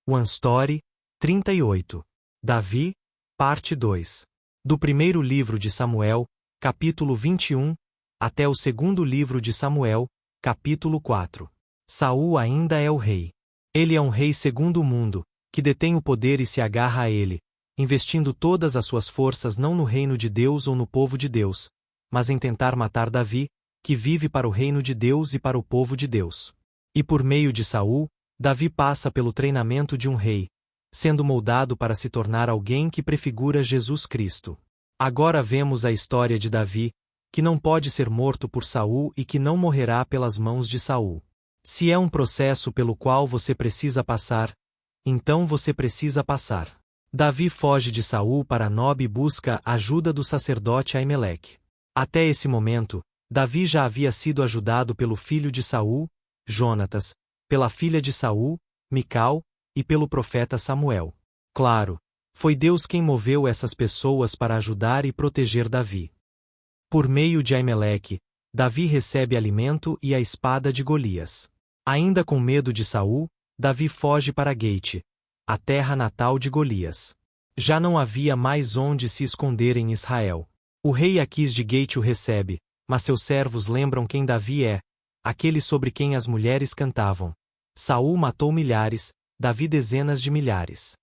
One Story, 38. Davi, parte 2. Do primeiro livro de Samuel, capítulo 21, até o segundo livro de Samuel, capítulo 4. Saul ainda é o rei. Ele é um rei segundo o mundo, que detém o poder e se agarra a ele, investindo todas as suas forças não no reino de Deus ou no povo de Deus, mas em tentar matar Davi, que vive para o reino de Deus e para o povo de Deus. E por meio de Saul, Davi passa pelo treinamento de um rei, sendo moldado para se tornar alguém que prefigura Jesus Cristo. Agora vemos a história de Davi, que não pode ser morto por Saul e que não morrerá pelas mãos de Saul. Se é um processo pelo qual você precisa passar, então você precisa passar. Davi foge de Saul para Nob e busca a ajuda do sacerdote Aimeleque. Até esse momento, Davi já havia sido ajudado pelo filho de Saul, Jonatas, pela filha de Saul, Mical, e pelo profeta Samuel. Claro, foi Deus quem moveu essas pessoas para ajudar e proteger Davi. Por meio de Aimeleque, Davi recebe alimento e a espada de Golias. Ainda com medo de Saul, Davi foge para Gate, a terra natal de Golias. Já não havia mais onde se esconder em Israel. O rei Aquis de Gate o recebe, mas seus servos lembram quem Davi é, aquele sobre quem as mulheres cantavam. Saul matou milhares, Davi dezenas de milhares.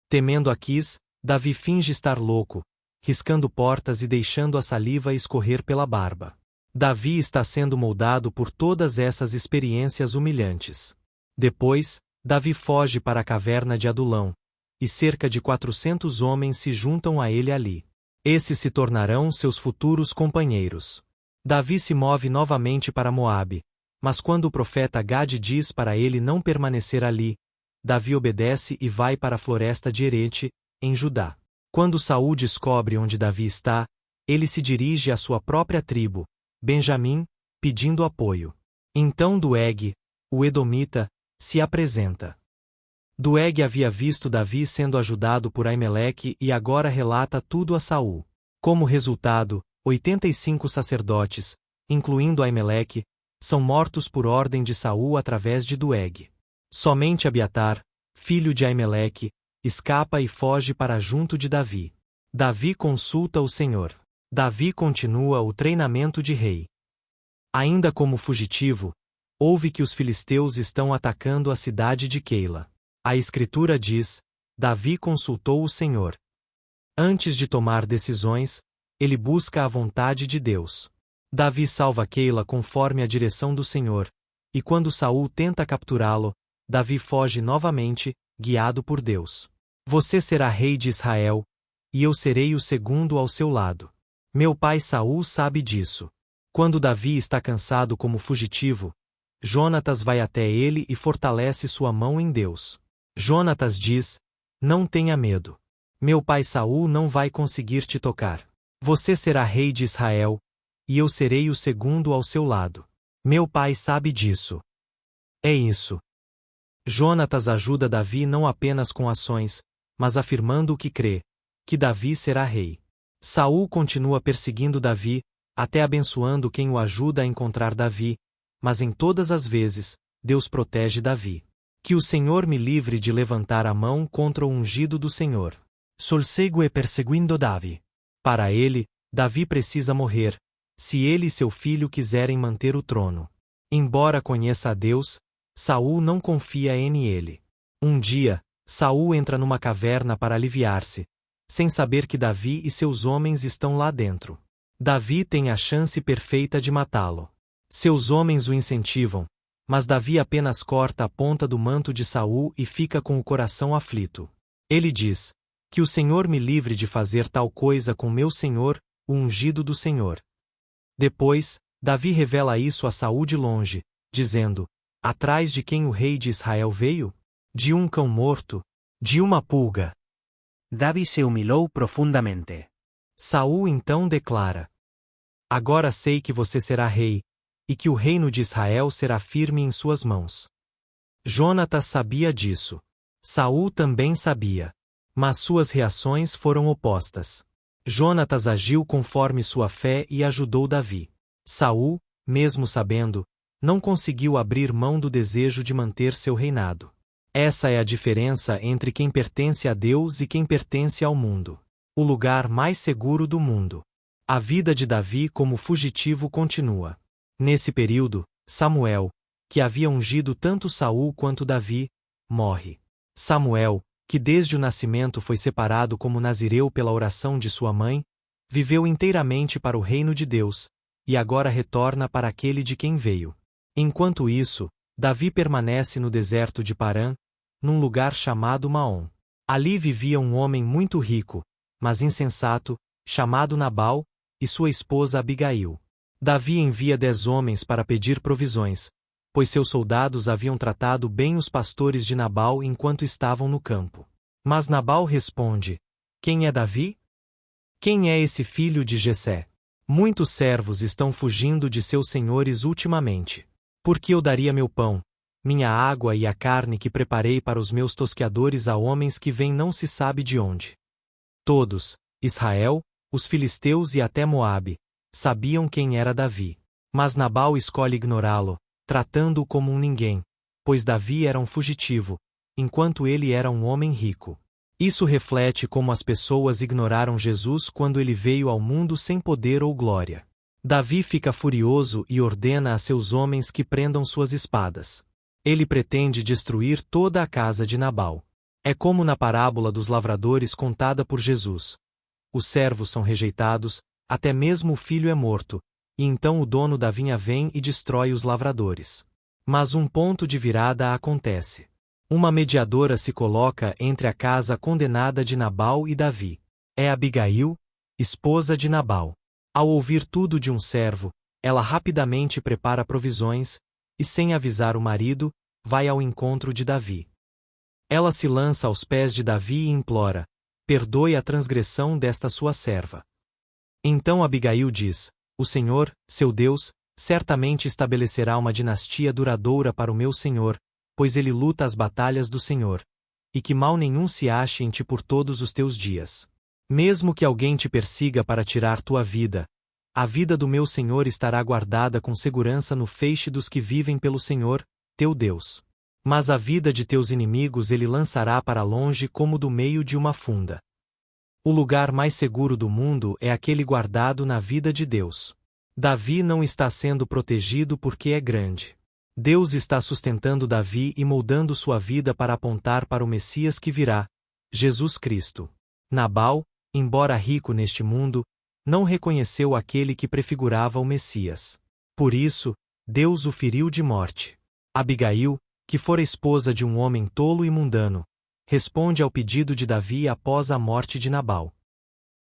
Temendo Aquis, Davi finge estar louco, riscando portas e deixando a saliva escorrer pela barba. Davi está sendo moldado por todas essas experiências humilhantes. Depois, Davi foge para a caverna de Adulão, e cerca de 400 homens se juntam a ele ali. Esses se tornarão seus futuros companheiros. Davi se move novamente para Moabe, mas quando o profeta Gade diz para ele não permanecer ali, Davi obedece e vai para a floresta de Herete, em Judá. Quando Saul descobre onde Davi está, ele se dirige à sua própria tribo, Benjamim, pedindo apoio. Então Doeg, o edomita, se apresenta. Doeg havia visto Davi sendo ajudado por Aimeleque e agora relata tudo a Saul. Como resultado, 85 sacerdotes, incluindo Aimeleque, são mortos por ordem de Saul através de Doeg. Somente Abiatar, filho de Aimeleque, escapa e foge para junto de Davi. Davi consulta o Senhor. Davi continua o treinamento de rei. Ainda como fugitivo, ouve que os filisteus estão atacando a cidade de Keila. A Escritura diz: Davi consultou o Senhor. Antes de tomar decisões, ele busca a vontade de Deus. Davi salva Keila conforme a direção do Senhor, e quando Saul tenta capturá-lo, Davi foge novamente, guiado por Deus. Você será rei de Israel, e eu serei o segundo ao seu lado. Meu pai Saul sabe disso. Quando Davi está cansado como fugitivo, Jonatas vai até ele e fortalece sua mão em Deus. Jonatas diz: Não tenha medo. Meu pai Saul não vai conseguir te tocar. Você será rei de Israel, e eu serei o segundo ao seu lado. Meu pai sabe disso. É isso. Jonatas ajuda Davi não apenas com ações, mas afirmando o que crê, que Davi será rei. Saul continua perseguindo Davi, até abençoando quem o ajuda a encontrar Davi, mas em todas as vezes, Deus protege Davi. Que o Senhor me livre de levantar a mão contra o ungido do Senhor. Sol segue perseguindo Davi. Para ele, Davi precisa morrer, se ele e seu filho quiserem manter o trono. Embora conheça a Deus, Saul não confia em ele. Um dia, Saul entra numa caverna para aliviar-se, sem saber que Davi e seus homens estão lá dentro. Davi tem a chance perfeita de matá-lo. Seus homens o incentivam, mas Davi apenas corta a ponta do manto de Saul e fica com o coração aflito. Ele diz: Que o Senhor me livre de fazer tal coisa com meu senhor, o ungido do Senhor. Depois, Davi revela isso a Saul de longe, dizendo: Atrás de quem o rei de Israel veio? De um cão morto, de uma pulga. Davi se humilhou profundamente. Saul então declara: Agora sei que você será rei, e que o reino de Israel será firme em suas mãos. Jonatas sabia disso. Saul também sabia. Mas suas reações foram opostas. Jonatas agiu conforme sua fé e ajudou Davi. Saul, mesmo sabendo, não conseguiu abrir mão do desejo de manter seu reinado. Essa é a diferença entre quem pertence a Deus e quem pertence ao mundo. O lugar mais seguro do mundo. A vida de Davi como fugitivo continua. Nesse período, Samuel, que havia ungido tanto Saul quanto Davi, morre. Samuel, que desde o nascimento foi separado como nazireu pela oração de sua mãe, viveu inteiramente para o reino de Deus, e agora retorna para aquele de quem veio. Enquanto isso, Davi permanece no deserto de Parã, num lugar chamado Maom. Ali vivia um homem muito rico, mas insensato, chamado Nabal, e sua esposa Abigail. Davi envia 10 homens para pedir provisões, pois seus soldados haviam tratado bem os pastores de Nabal enquanto estavam no campo. Mas Nabal responde: Quem é Davi? Quem é esse filho de Jessé? Muitos servos estão fugindo de seus senhores ultimamente. Por que eu daria meu pão, minha água e a carne que preparei para os meus tosqueadores a homens que vêm não se sabe de onde? Todos, Israel, os filisteus e até Moabe, sabiam quem era Davi. Mas Nabal escolhe ignorá-lo, tratando-o como um ninguém, pois Davi era um fugitivo, enquanto ele era um homem rico. Isso reflete como as pessoas ignoraram Jesus quando ele veio ao mundo sem poder ou glória. Davi fica furioso e ordena a seus homens que prendam suas espadas. Ele pretende destruir toda a casa de Nabal. É como na parábola dos lavradores contada por Jesus. Os servos são rejeitados, até mesmo o filho é morto, e então o dono da vinha vem e destrói os lavradores. Mas um ponto de virada acontece. Uma mediadora se coloca entre a casa condenada de Nabal e Davi. É Abigail, esposa de Nabal. Ao ouvir tudo de um servo, ela rapidamente prepara provisões, e sem avisar o marido, vai ao encontro de Davi. Ela se lança aos pés de Davi e implora: perdoe a transgressão desta sua serva. Então Abigail diz: o Senhor, seu Deus, certamente estabelecerá uma dinastia duradoura para o meu senhor, pois ele luta as batalhas do Senhor. E que mal nenhum se ache em ti por todos os teus dias. Mesmo que alguém te persiga para tirar tua vida, a vida do meu Senhor estará guardada com segurança no feixe dos que vivem pelo Senhor, teu Deus. Mas a vida de teus inimigos ele lançará para longe como do meio de uma funda. O lugar mais seguro do mundo é aquele guardado na vida de Deus. Davi não está sendo protegido porque é grande. Deus está sustentando Davi e moldando sua vida para apontar para o Messias que virá, Jesus Cristo. Nabal, embora rico neste mundo, não reconheceu aquele que prefigurava o Messias. Por isso, Deus o feriu de morte. Abigail, que fora esposa de um homem tolo e mundano, responde ao pedido de Davi após a morte de Nabal.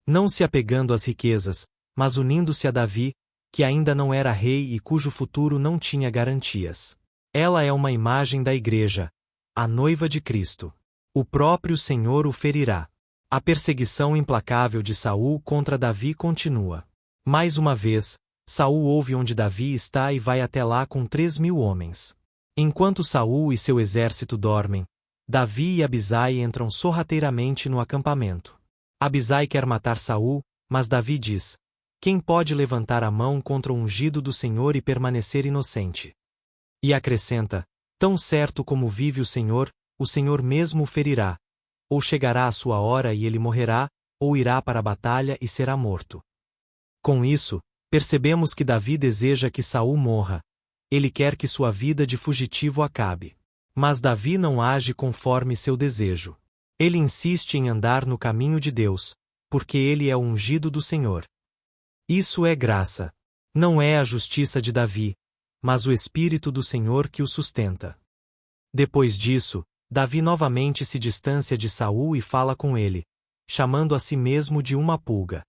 Não se apegando às riquezas, mas unindo-se a Davi, que ainda não era rei e cujo futuro não tinha garantias. Ela é uma imagem da Igreja, a noiva de Cristo. O próprio Senhor o ferirá. A perseguição implacável de Saul contra Davi continua. Mais uma vez, Saul ouve onde Davi está e vai até lá com 3.000 homens. Enquanto Saul e seu exército dormem, Davi e Abisai entram sorrateiramente no acampamento. Abisai quer matar Saul, mas Davi diz: quem pode levantar a mão contra o ungido do Senhor e permanecer inocente? E acrescenta: tão certo como vive o Senhor mesmo o ferirá. Ou chegará a sua hora e ele morrerá, ou irá para a batalha e será morto. Com isso, percebemos que Davi deseja que Saul morra. Ele quer que sua vida de fugitivo acabe. Mas Davi não age conforme seu desejo. Ele insiste em andar no caminho de Deus, porque ele é o ungido do Senhor. Isso é graça. Não é a justiça de Davi, mas o Espírito do Senhor que o sustenta. Depois disso, Davi novamente se distancia de Saul e fala com ele, chamando a si mesmo de uma pulga.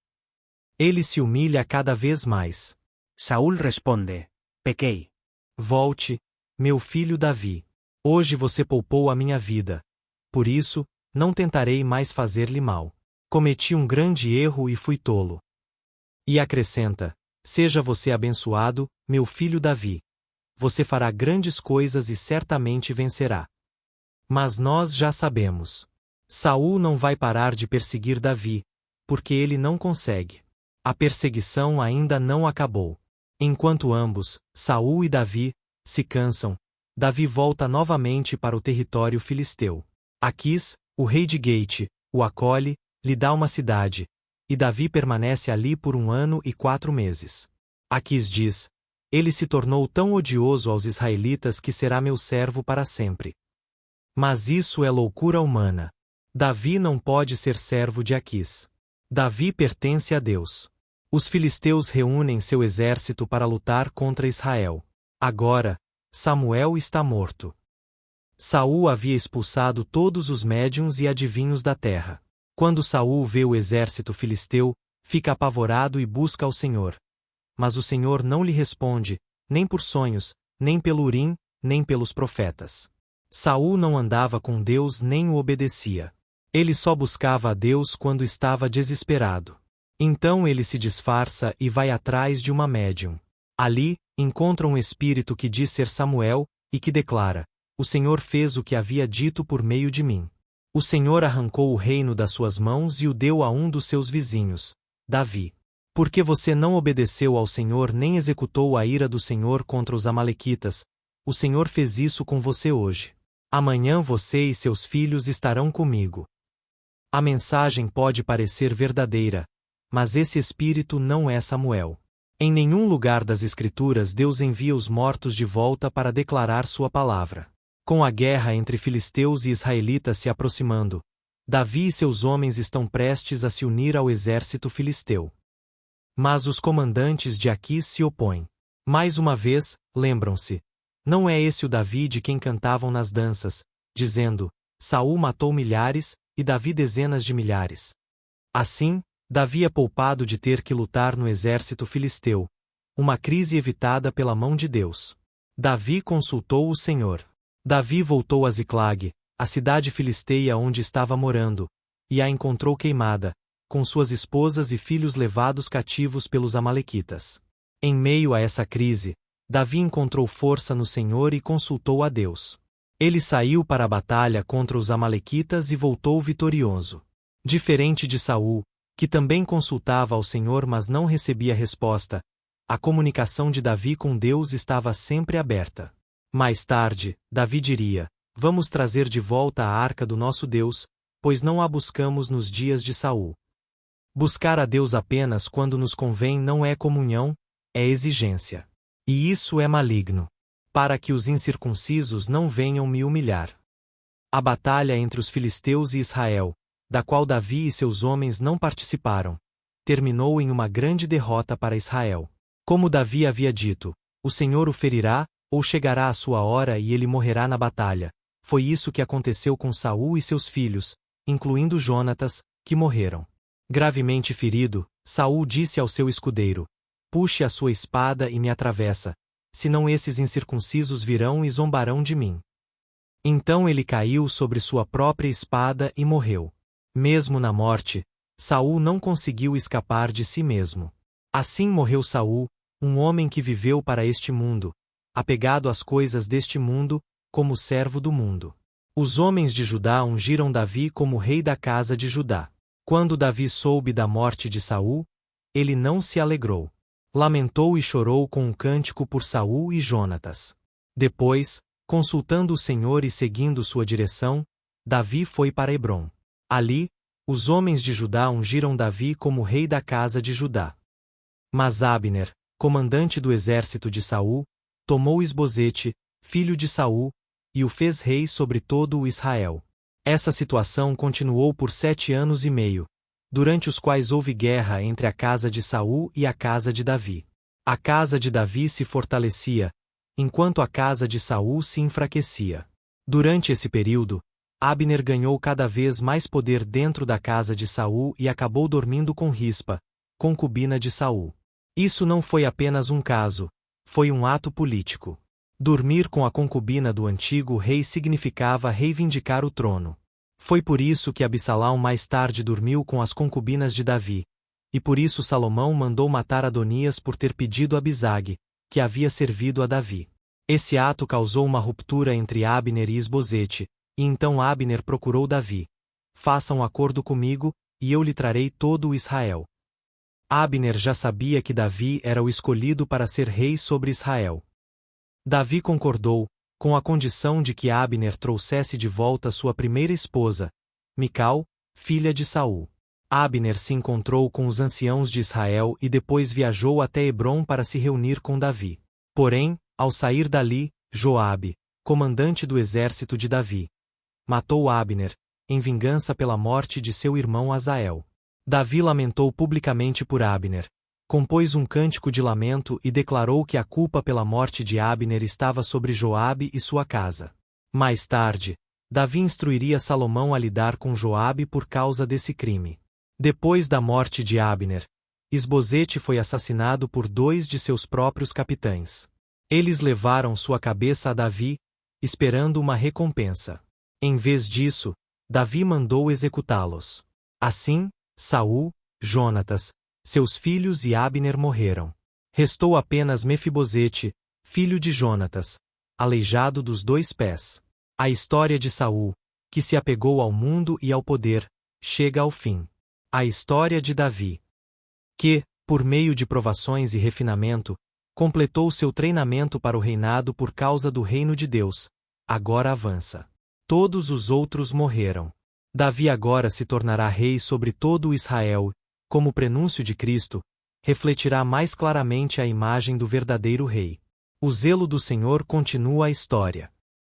Ele se humilha cada vez mais. Saúl responde: pequei. Volte, meu filho Davi. Hoje você poupou a minha vida. Por isso, não tentarei mais fazer-lhe mal. Cometi um grande erro e fui tolo. E acrescenta: seja você abençoado, meu filho Davi. Você fará grandes coisas e certamente vencerá. Mas nós já sabemos. Saul não vai parar de perseguir Davi, porque ele não consegue. A perseguição ainda não acabou. Enquanto ambos, Saul e Davi, se cansam, Davi volta novamente para o território filisteu. Aquis, o rei de Gate, o acolhe, lhe dá uma cidade, e Davi permanece ali por 1 ano e 4 meses. Aquis diz: ele se tornou tão odioso aos israelitas que será meu servo para sempre. Mas isso é loucura humana. Davi não pode ser servo de Aquis. Davi pertence a Deus. Os filisteus reúnem seu exército para lutar contra Israel. Agora, Samuel está morto. Saul havia expulsado todos os médiuns e adivinhos da terra. Quando Saul vê o exército filisteu, fica apavorado e busca ao Senhor. Mas o Senhor não lhe responde, nem por sonhos, nem pelo Urim, nem pelos profetas. Saul não andava com Deus nem o obedecia. Ele só buscava a Deus quando estava desesperado. Então ele se disfarça e vai atrás de uma médium. Ali, encontra um espírito que diz ser Samuel, e que declara: o Senhor fez o que havia dito por meio de mim. O Senhor arrancou o reino das suas mãos e o deu a um dos seus vizinhos, Davi. Porque você não obedeceu ao Senhor nem executou a ira do Senhor contra os amalequitas, o Senhor fez isso com você hoje. Amanhã você e seus filhos estarão comigo. A mensagem pode parecer verdadeira, mas esse espírito não é Samuel. Em nenhum lugar das Escrituras Deus envia os mortos de volta para declarar sua palavra. Com a guerra entre filisteus e israelitas se aproximando, Davi e seus homens estão prestes a se unir ao exército filisteu. Mas os comandantes de Aquis se opõem. Mais uma vez, lembram-se: não é esse o Davi de quem cantavam nas danças, dizendo: Saul matou milhares, e Davi dezenas de milhares. Assim, Davi é poupado de ter que lutar no exército filisteu, uma crise evitada pela mão de Deus. Davi consultou o Senhor. Davi voltou a Ziclag, a cidade filisteia onde estava morando, e a encontrou queimada, com suas esposas e filhos levados cativos pelos amalequitas. Em meio a essa crise, Davi encontrou força no Senhor e consultou a Deus. Ele saiu para a batalha contra os amalequitas e voltou vitorioso. Diferente de Saul, que também consultava ao Senhor mas não recebia resposta, a comunicação de Davi com Deus estava sempre aberta. Mais tarde, Davi diria: vamos trazer de volta a arca do nosso Deus, pois não a buscamos nos dias de Saul. Buscar a Deus apenas quando nos convém não é comunhão, é exigência. E isso é maligno. Para que os incircuncisos não venham me humilhar. A batalha entre os filisteus e Israel, da qual Davi e seus homens não participaram, terminou em uma grande derrota para Israel. Como Davi havia dito: o Senhor o ferirá, ou chegará a sua hora e ele morrerá na batalha. Foi isso que aconteceu com Saul e seus filhos, incluindo Jonatas, que morreram. Gravemente ferido, Saul disse ao seu escudeiro: puxe a sua espada e me atravessa, senão esses incircuncisos virão e zombarão de mim. Então ele caiu sobre sua própria espada e morreu. Mesmo na morte, Saul não conseguiu escapar de si mesmo. Assim morreu Saul, um homem que viveu para este mundo, apegado às coisas deste mundo, como servo do mundo. Os homens de Judá ungiram Davi como rei da casa de Judá. Quando Davi soube da morte de Saul, ele não se alegrou. Lamentou e chorou com um cântico por Saul e Jonatas. Depois, consultando o Senhor e seguindo sua direção, Davi foi para Hebrom. Ali, os homens de Judá ungiram Davi como rei da casa de Judá. Mas Abner, comandante do exército de Saul, tomou Isbosete, filho de Saul, e o fez rei sobre todo o Israel. Essa situação continuou por 7 anos e meio, durante os quais houve guerra entre a casa de Saul e a casa de Davi. A casa de Davi se fortalecia, enquanto a casa de Saul se enfraquecia. Durante esse período, Abner ganhou cada vez mais poder dentro da casa de Saul e acabou dormindo com Rispa, concubina de Saul. Isso não foi apenas um caso, foi um ato político. Dormir com a concubina do antigo rei significava reivindicar o trono. Foi por isso que Absalão mais tarde dormiu com as concubinas de Davi, e por isso Salomão mandou matar Adonias por ter pedido a Abisag, que havia servido a Davi. Esse ato causou uma ruptura entre Abner e Isbosete, e então Abner procurou Davi: faça um acordo comigo, e eu lhe trarei todo o Israel. Abner já sabia que Davi era o escolhido para ser rei sobre Israel. Davi concordou, com a condição de que Abner trouxesse de volta sua primeira esposa, Mical, filha de Saul. Abner se encontrou com os anciãos de Israel e depois viajou até Hebrom para se reunir com Davi. Porém, ao sair dali, Joabe, comandante do exército de Davi, matou Abner, em vingança pela morte de seu irmão Asael. Davi lamentou publicamente por Abner, compôs um cântico de lamento e declarou que a culpa pela morte de Abner estava sobre Joabe e sua casa. Mais tarde, Davi instruiria Salomão a lidar com Joabe por causa desse crime. Depois da morte de Abner, Isbosete foi assassinado por 2 de seus próprios capitães. Eles levaram sua cabeça a Davi, esperando uma recompensa. Em vez disso, Davi mandou executá-los. Assim, Saul, Jonatas, seus filhos e Abner morreram. Restou apenas Mefibosete, filho de Jonatas, aleijado dos 2 pés. A história de Saul, que se apegou ao mundo e ao poder, chega ao fim. A história de Davi, que, por meio de provações e refinamento, completou seu treinamento para o reinado por causa do reino de Deus, agora avança. Todos os outros morreram. Davi agora se tornará rei sobre todo o Israel, como prenúncio de Cristo, refletirá mais claramente a imagem do verdadeiro rei. O zelo do Senhor continua a história.